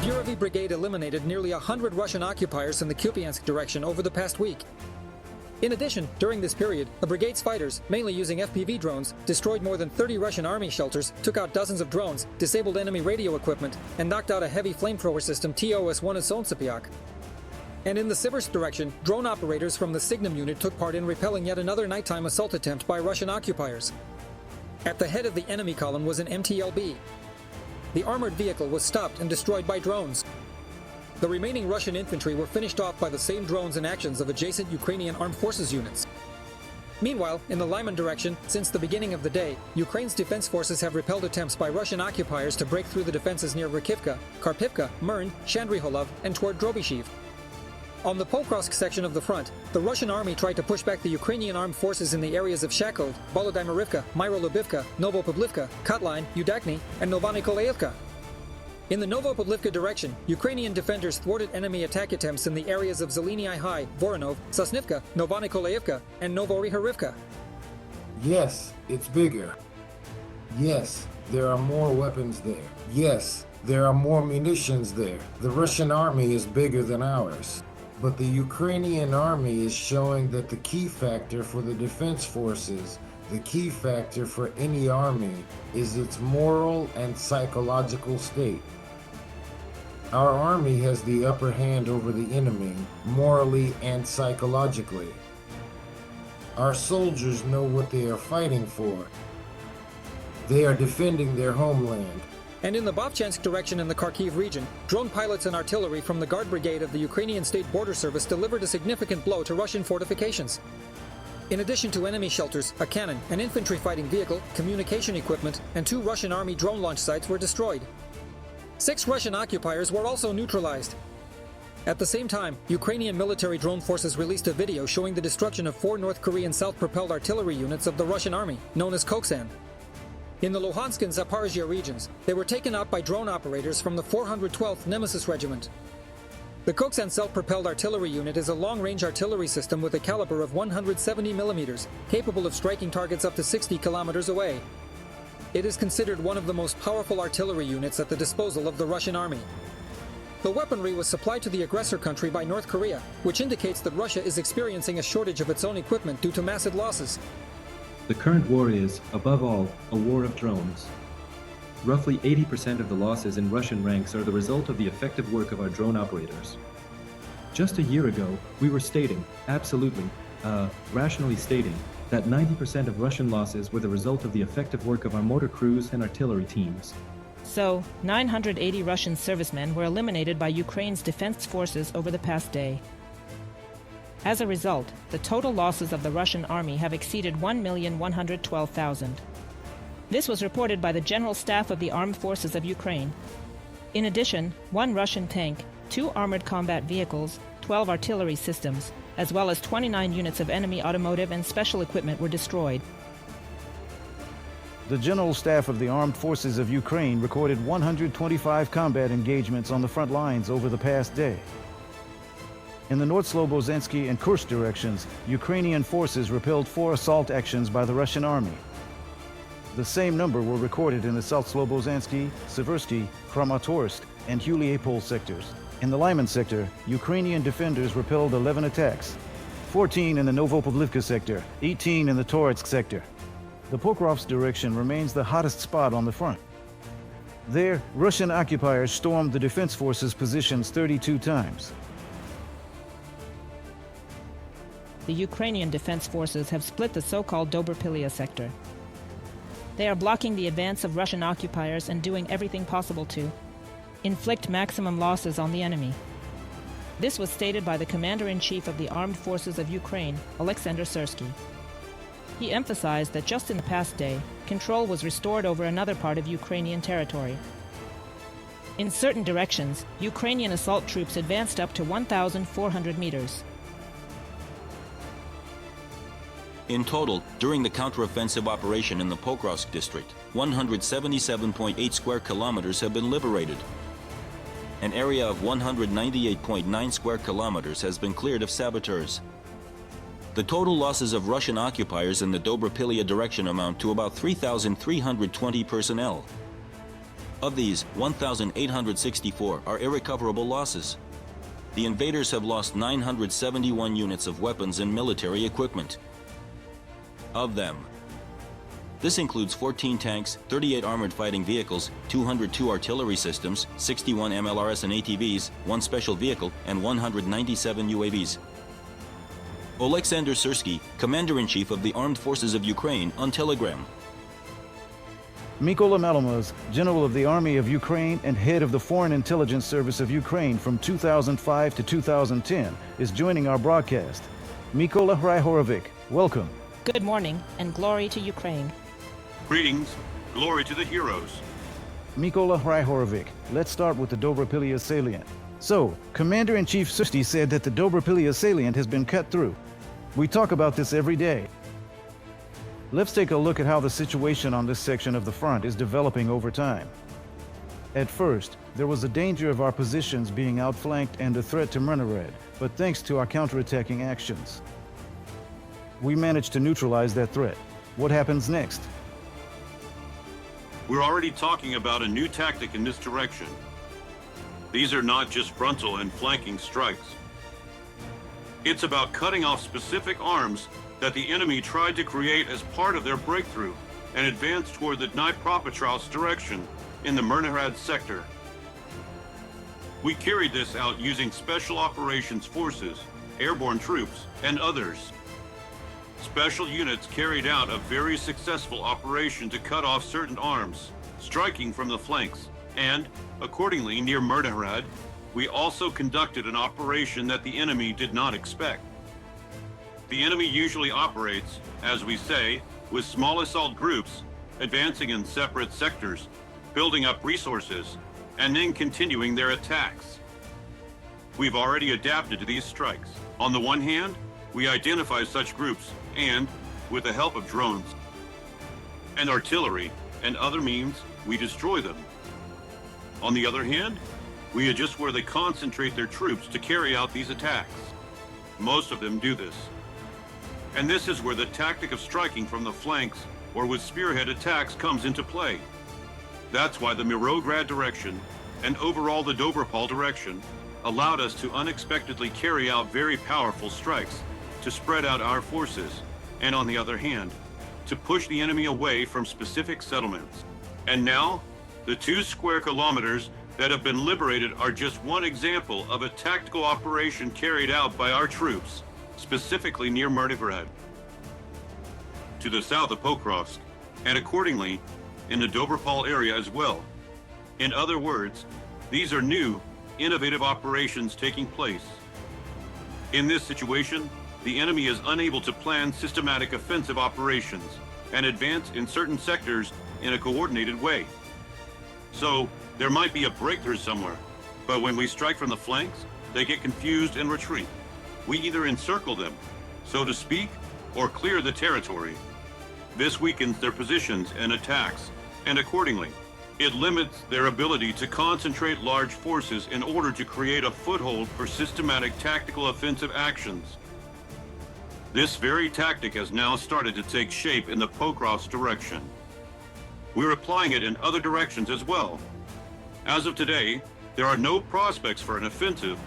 Bureviy brigade eliminated nearly 100 Russian occupiers in the Kupiansk direction over the past week. In addition, during this period, the brigade's fighters, mainly using FPV drones, destroyed more than 30 Russian army shelters, took out dozens of drones, disabled enemy radio equipment, and knocked out a heavy flamethrower system TOS-1 in Sontsepek. And in the Siversk direction, drone operators from the Signum unit took part in repelling yet another nighttime assault attempt by Russian occupiers. At the head of the enemy column was an MTLB. The armored vehicle was stopped and destroyed by drones. The remaining Russian infantry were finished off by the same drones and actions of adjacent Ukrainian armed forces units. Meanwhile, in the Lyman direction, since the beginning of the day, Ukraine's defense forces have repelled attempts by Russian occupiers to break through the defenses near Rakivka, Karpivka, Mern, Shandryholov, and toward Dobropilya. On the Pokrovsk section of the front, the Russian army tried to push back the Ukrainian armed forces in the areas of Shakov, Volodymyrivka, Myrolubivka, Novopoblivka, Kotline, Udakny, and Novonikolayevka. In the Novopoblivka direction, Ukrainian defenders thwarted enemy attack attempts in the areas of Zelenyi High, Voronov, Sosnivka, Novonikolayevka, and Novoriharivka. Yes, it's bigger. Yes, there are more weapons there. Yes, there are more munitions there. The Russian army is bigger than ours. But the Ukrainian army is showing that the key factor for the defense forces, the key factor for any army, is its moral and psychological state. Our army has the upper hand over the enemy, morally and psychologically. Our soldiers know what they are fighting for. They are defending their homeland. And in the Bobchansk direction in the Kharkiv region, drone pilots and artillery from the Guard Brigade of the Ukrainian State Border Service delivered a significant blow to Russian fortifications. In addition to enemy shelters, a cannon, an infantry fighting vehicle, communication equipment, and 2 Russian army drone launch sites were destroyed. 6 Russian occupiers were also neutralized. At the same time, Ukrainian military drone forces released a video showing the destruction of 4 North Korean self-propelled artillery units of the Russian army, known as Koksan. In the Luhansk and Zaporizhia regions, they were taken out by drone operators from the 412th Nemesis Regiment. The Koksan self-propelled artillery unit is a long-range artillery system with a caliber of 170 millimeters, capable of striking targets up to 60 kilometers away. It is considered one of the most powerful artillery units at the disposal of the Russian army. The weaponry was supplied to the aggressor country by North Korea, which indicates that Russia is experiencing a shortage of its own equipment due to massive losses. The current war is, above all, a war of drones. Roughly 80% of the losses in Russian ranks are the result of the effective work of our drone operators. Just a year ago, we were stating, rationally stating, that 90% of Russian losses were the result of the effective work of our mortar crews and artillery teams. So, 980 Russian servicemen were eliminated by Ukraine's defense forces over the past day. As a result, the total losses of the Russian army have exceeded 1,112,000. This was reported by the General Staff of the Armed Forces of Ukraine. In addition, 1 Russian tank, 2 armored combat vehicles, 12 artillery systems, as well as 29 units of enemy automotive and special equipment were destroyed. The General Staff of the Armed Forces of Ukraine recorded 125 combat engagements on the front lines over the past day. In the North Slobozhensky and Kursk directions, Ukrainian forces repelled 4 assault actions by the Russian army. The same number were recorded in the South Slobozhensky, Siversky, Kramatorsk, and Huliapol sectors. In the Lyman sector, Ukrainian defenders repelled 11 attacks, 14 in the Novopoblivka sector, 18 in the Toretsk sector. The Pokrovsk direction remains the hottest spot on the front. There, Russian occupiers stormed the defense forces' positions 32 times. The Ukrainian defense forces have split the so-called Dobropillia sector. They are blocking the advance of Russian occupiers and doing everything possible to inflict maximum losses on the enemy. This was stated by the Commander-in-Chief of the Armed Forces of Ukraine, Alexander Syrsky. He emphasized that just in the past day, control was restored over another part of Ukrainian territory. In certain directions, Ukrainian assault troops advanced up to 1,400 meters. In total, during the counteroffensive operation in the Pokrovsk district, 177.8 square kilometers have been liberated. An area of 198.9 square kilometers has been cleared of saboteurs. The total losses of Russian occupiers in the Dobropillia direction amount to about 3,320 personnel. Of these, 1,864 are irrecoverable losses. The invaders have lost 971 units of weapons and military equipment. Of them, this includes 14 tanks, 38 armored fighting vehicles, 202 artillery systems, 61 MLRS and ATVs, 1 special vehicle, and 197 UAVs. Oleksandr Syrsky, Commander-in-Chief of the Armed Forces of Ukraine, on Telegram. Mykola Malomaz, General of the Army of Ukraine and Head of the Foreign Intelligence Service of Ukraine from 2005 to 2010, is joining our broadcast. Mykola Hrihorovic, welcome. Good morning, and glory to Ukraine. Greetings, glory to the heroes. Mykola Hrihorovic, let's start with the Dobropillia salient. So, Commander-in-Chief Syrsky said that the Dobropillia salient has been cut through. We talk about this every day. Let's take a look at how the situation on this section of the front is developing over time. At first, there was a danger of our positions being outflanked and a threat to Mrnarad, but thanks to our counterattacking actions, we managed to neutralize that threat. What happens next? We're already talking about a new tactic in this direction. These are not just frontal and flanking strikes. It's about cutting off specific arms that the enemy tried to create as part of their breakthrough and advance toward the Dnipropetrovsk direction in the Mrnarad sector. We carried this out using Special Operations Forces, airborne troops, and others. Special units carried out a very successful operation to cut off certain arms, striking from the flanks, and, accordingly, near Mrnarad, we also conducted an operation that the enemy did not expect. The enemy usually operates, as we say, with small assault groups, advancing in separate sectors, building up resources, and then continuing their attacks. We've already adapted to these strikes. On the one hand, we identify such groups and, with the help of drones and artillery and other means, we destroy them. On the other hand, we adjust where they concentrate their troops to carry out these attacks. Most of them do this. And this is where the tactic of striking from the flanks or with spearhead attacks comes into play. That's why the Mirograd direction and overall the Dobropol direction allowed us to unexpectedly carry out very powerful strikes to spread out our forces, and on the other hand, to push the enemy away from specific settlements. And now, the 2 square kilometers that have been liberated are just one example of a tactical operation carried out by our troops, specifically near Mrnarad, to the south of Pokrovsk, and accordingly, in the Dobropol area as well. In other words, these are new, innovative operations taking place. In this situation, the enemy is unable to plan systematic offensive operations and advance in certain sectors in a coordinated way. So, there might be a breakthrough somewhere, but when we strike from the flanks, they get confused and retreat. We either encircle them, so to speak, or clear the territory. This weakens their positions and attacks, and accordingly, it limits their ability to concentrate large forces in order to create a foothold for systematic tactical offensive actions. This very tactic has now started to take shape in the Pokrovsk direction. We're applying it in other directions as well. As of today, there are no prospects for an offensive,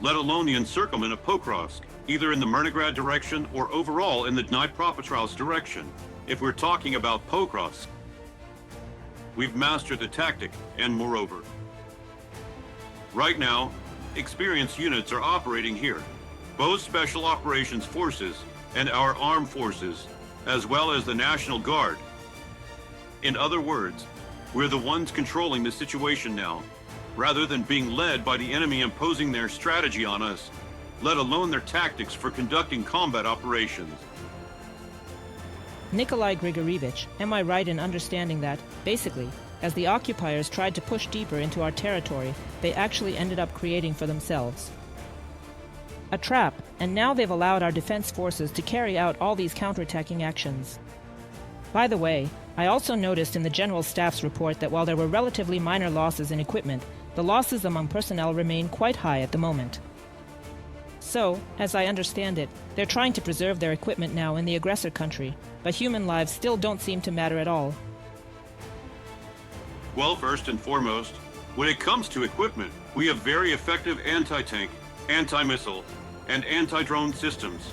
let alone the encirclement of Pokrovsk, either in the Mrnarad direction or overall in the Dnipropetrovsk direction. If we're talking about Pokrovsk, we've mastered the tactic, and moreover, right now, experienced units are operating here, both Special Operations Forces and our armed forces, as well as the National Guard. In other words, we're the ones controlling the situation now, rather than being led by the enemy imposing their strategy on us, let alone their tactics for conducting combat operations. Nikolai Grigorievich, am I right in understanding that, basically, as the occupiers tried to push deeper into our territory, they actually ended up creating for themselves a trap, and now they've allowed our defense forces to carry out all these counterattacking actions. By the way, I also noticed in the General Staff's report that while there were relatively minor losses in equipment, the losses among personnel remain quite high at the moment. So, as I understand it, they're trying to preserve their equipment now in the aggressor country, but human lives still don't seem to matter at all. Well, first and foremost, when it comes to equipment, we have very effective anti-tank, anti-missile, and anti-drone systems,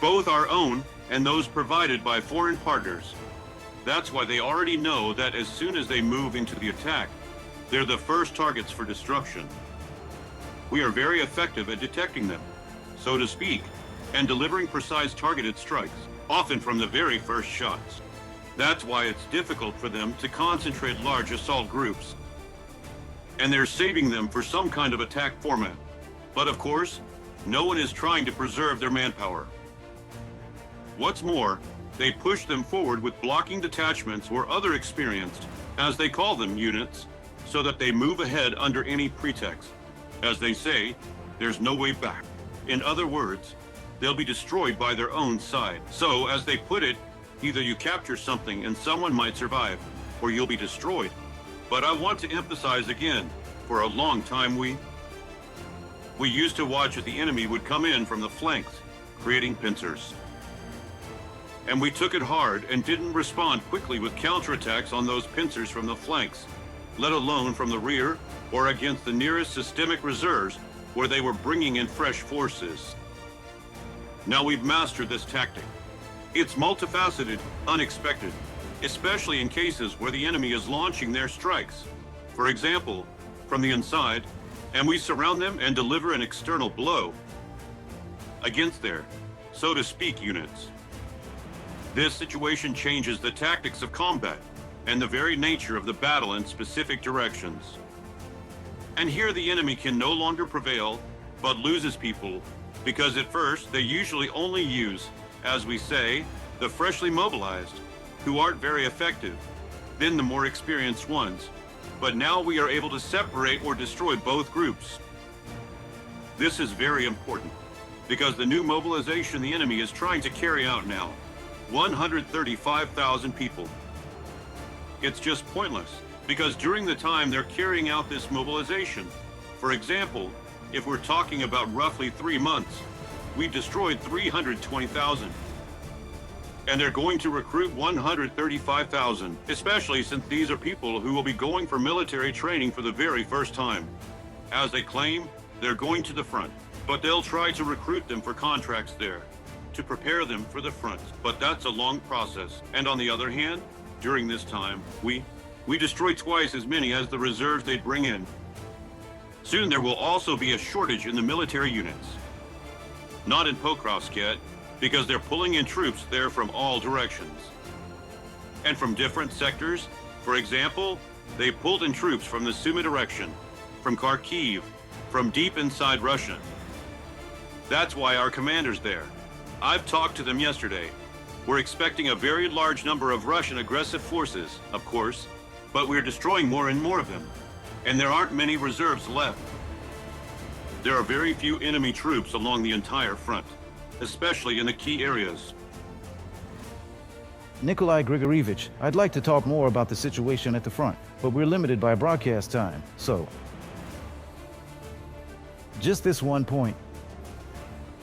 both our own and those provided by foreign partners. That's why they already know that as soon as they move into the attack, they're the first targets for destruction. We are very effective at detecting them, so to speak, and delivering precise targeted strikes, often from the very first shots. That's why it's difficult for them to concentrate large assault groups. And they're saving them for some kind of attack format. But of course, no one is trying to preserve their manpower. What's more, they push them forward with blocking detachments or other experienced, as they call them, units, so that they move ahead under any pretext. As they say, there's no way back. In other words, they'll be destroyed by their own side. So, as they put it, either you capture something and someone might survive, or you'll be destroyed. But I want to emphasize again, for a long time we used to watch as the enemy would come in from the flanks, creating pincers. And we took it hard and didn't respond quickly with counterattacks on those pincers from the flanks, let alone from the rear or against the nearest systemic reserves where they were bringing in fresh forces. Now we've mastered this tactic. It's multifaceted, unexpected, especially in cases where the enemy is launching their strikes. For example, from the inside, and we surround them and deliver an external blow against their, so to speak, units. This situation changes the tactics of combat and the very nature of the battle in specific directions. And here the enemy can no longer prevail, but loses people, because at first they usually only use, as we say, the freshly mobilized, who aren't very effective, then the more experienced ones. But now we are able to separate or destroy both groups. This is very important, because the new mobilization the enemy is trying to carry out now, 135,000 people. It's just pointless, because during the time they're carrying out this mobilization, for example, if we're talking about roughly 3 months, we destroyed 320,000. And they're going to recruit 135,000, especially since these are people who will be going for military training for the very first time. As they claim, they're going to the front, but they'll try to recruit them for contracts there, to prepare them for the front. But that's a long process. And on the other hand, during this time, we destroy twice as many as the reserves they'd bring in. Soon there will also be a shortage in the military units. Not in Pokrovsk yet, because they're pulling in troops there from all directions. And from different sectors. For example, they pulled in troops from the Sumy direction, from Kharkiv, from deep inside Russia. That's why our commander's there. I've talked to them yesterday. We're expecting a very large number of Russian aggressive forces, of course, but we're destroying more and more of them, and there aren't many reserves left. There are very few enemy troops along the entire front, especially in the key areas. Nikolai Grigorievich, I'd like to talk more about the situation at the front, but we're limited by broadcast time, so... Just this one point.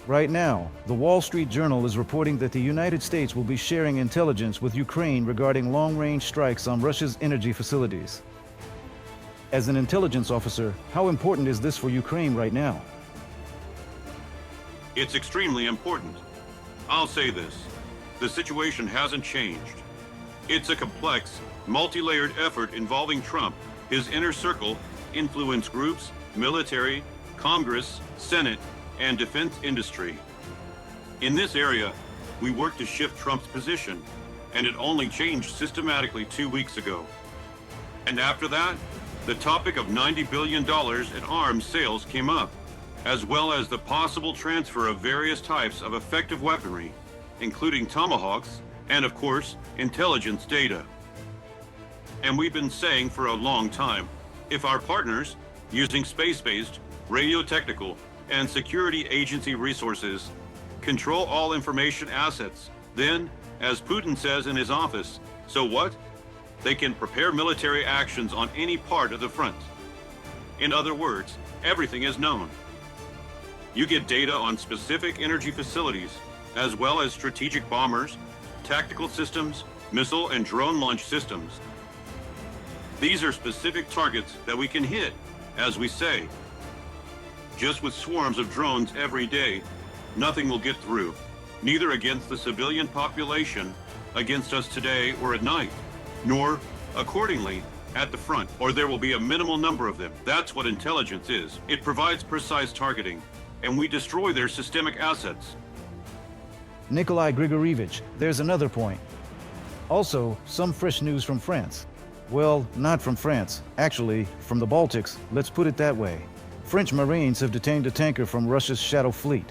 Right now, the Wall Street Journal is reporting that the United States will be sharing intelligence with Ukraine regarding long-range strikes on Russia's energy facilities. As an intelligence officer, how important is this for Ukraine right now? It's extremely important. I'll say this. The situation hasn't changed. It's a complex, multi-layered effort involving Trump, his inner circle, influence groups, military, Congress, Senate, and defense industry. In this area, we work to shift Trump's position, and it only changed systematically 2 weeks ago. And after that, the topic of $90 billion in arms sales came up, as well as the possible transfer of various types of effective weaponry, including tomahawks, and of course, intelligence data. And we've been saying for a long time, if our partners, using space-based, radio-technical, and security agency resources, control all information assets, then, as Putin says in his office, so what? They can prepare military actions on any part of the front. In other words, everything is known. You get data on specific energy facilities, as well as strategic bombers, tactical systems, missile and drone launch systems. These are specific targets that we can hit, as we say. Just with swarms of drones every day, nothing will get through, neither against the civilian population, against us today or at night, nor, accordingly, at the front, or there will be a minimal number of them. That's what intelligence is. It provides precise targeting, and we destroy their systemic assets. Nikolai Grigorievich, there's another point. Also, some fresh news from France. Well, not from France. Actually, from the Baltics, let's put it that way. French Marines have detained a tanker from Russia's Shadow Fleet.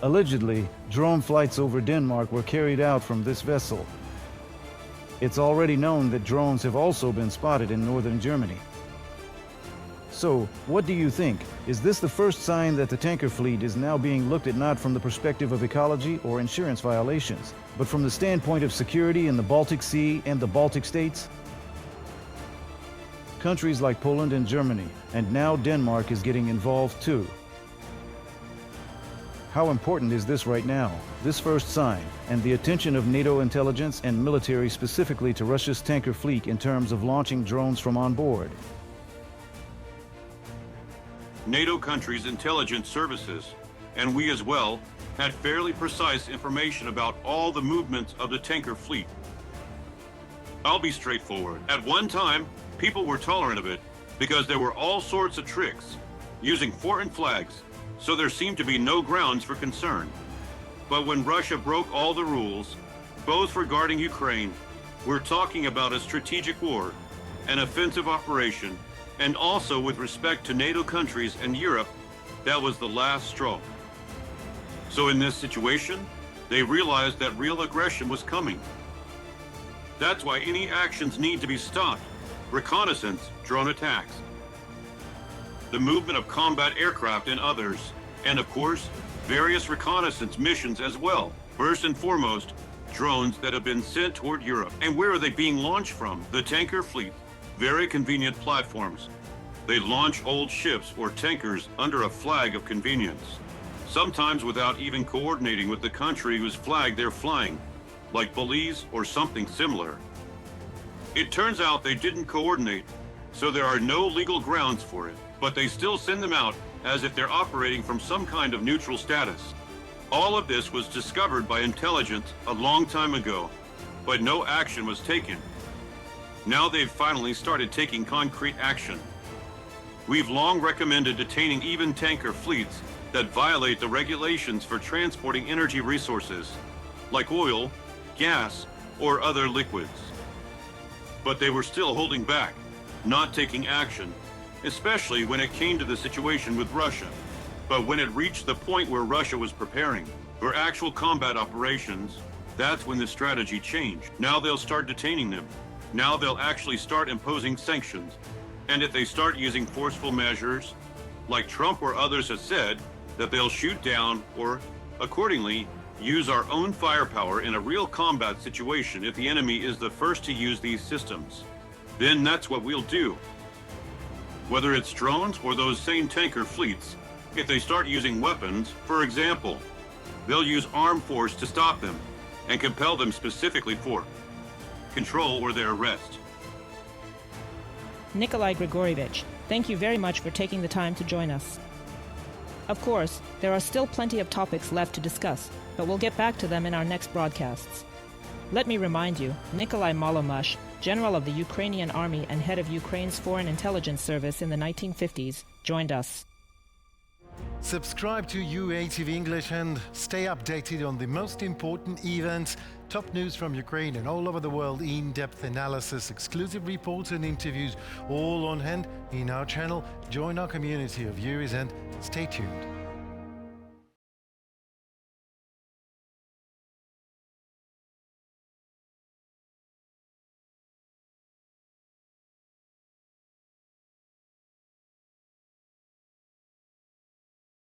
Allegedly, drone flights over Denmark were carried out from this vessel. It's already known that drones have also been spotted in northern Germany. So, what do you think? Is this the first sign that the tanker fleet is now being looked at not from the perspective of ecology or insurance violations, but from the standpoint of security in the Baltic Sea and the Baltic states? Countries like Poland and Germany, and now Denmark is getting involved too. How important is this right now, this first sign, and the attention of NATO intelligence and military specifically to Russia's tanker fleet in terms of launching drones from on board? NATO countries' intelligence services, and we as well, had fairly precise information about all the movements of the tanker fleet. I'll be straightforward. At one time, people were tolerant of it because there were all sorts of tricks, using foreign flags, so there seemed to be no grounds for concern. But when Russia broke all the rules, both regarding Ukraine, we're talking about a strategic war, an offensive operation, and also with respect to NATO countries and Europe, that was the last straw. So in this situation, they realized that real aggression was coming. That's why any actions need to be stopped. Reconnaissance, drone attacks, the movement of combat aircraft and others, and of course, various reconnaissance missions as well. First and foremost, drones that have been sent toward Europe. And where are they being launched from? The tanker fleet. Very convenient platforms. They launch old ships or tankers under a flag of convenience, sometimes without even coordinating with the country whose flag they're flying, like Belize or something similar. It turns out they didn't coordinate, so there are no legal grounds for it, but they still send them out as if they're operating from some kind of neutral status. All of this was discovered by intelligence a long time ago, but no action was taken. Now they've finally started taking concrete action. We've long recommended detaining even tanker fleets that violate the regulations for transporting energy resources, like oil, gas, or other liquids. But they were still holding back, not taking action, especially when it came to the situation with Russia. But when it reached the point where Russia was preparing for actual combat operations, that's when the strategy changed. Now they'll start detaining them. Now they'll actually start imposing sanctions. And if they start using forceful measures, like Trump or others have said, that they'll shoot down or, accordingly, use our own firepower in a real combat situation if the enemy is the first to use these systems, then that's what we'll do. Whether it's drones or those same tanker fleets, if they start using weapons, for example, they'll use armed force to stop them and compel them specifically for control or their arrest. Nikolai Grigorievich, thank you very much for taking the time to join us. Of course, there are still plenty of topics left to discuss, but we'll get back to them in our next broadcasts. Let me remind you, Nikolai Malomash, general of the Ukrainian army and head of Ukraine's foreign intelligence service in the 1950s, joined us. Subscribe to UATV English and stay updated on the most important events, top news from Ukraine and all over the world, in-depth analysis, exclusive reports and interviews, all on hand in our channel. Join our community of viewers and stay tuned.